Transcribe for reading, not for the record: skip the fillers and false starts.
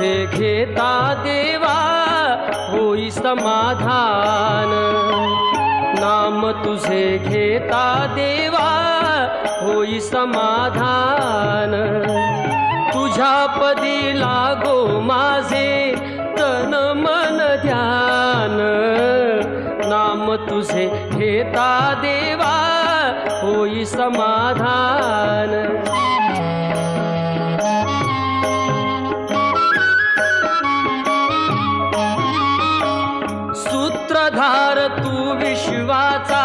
तुझे घेता देवा होई समाधान, नाम तुझे घेता देवा होई समाधान। तुझ्या पदी लागो माझे तन मन ध्यान, नाम तुझे घेता देवा होई समाधान। सूत्रधार तू विश्वाचा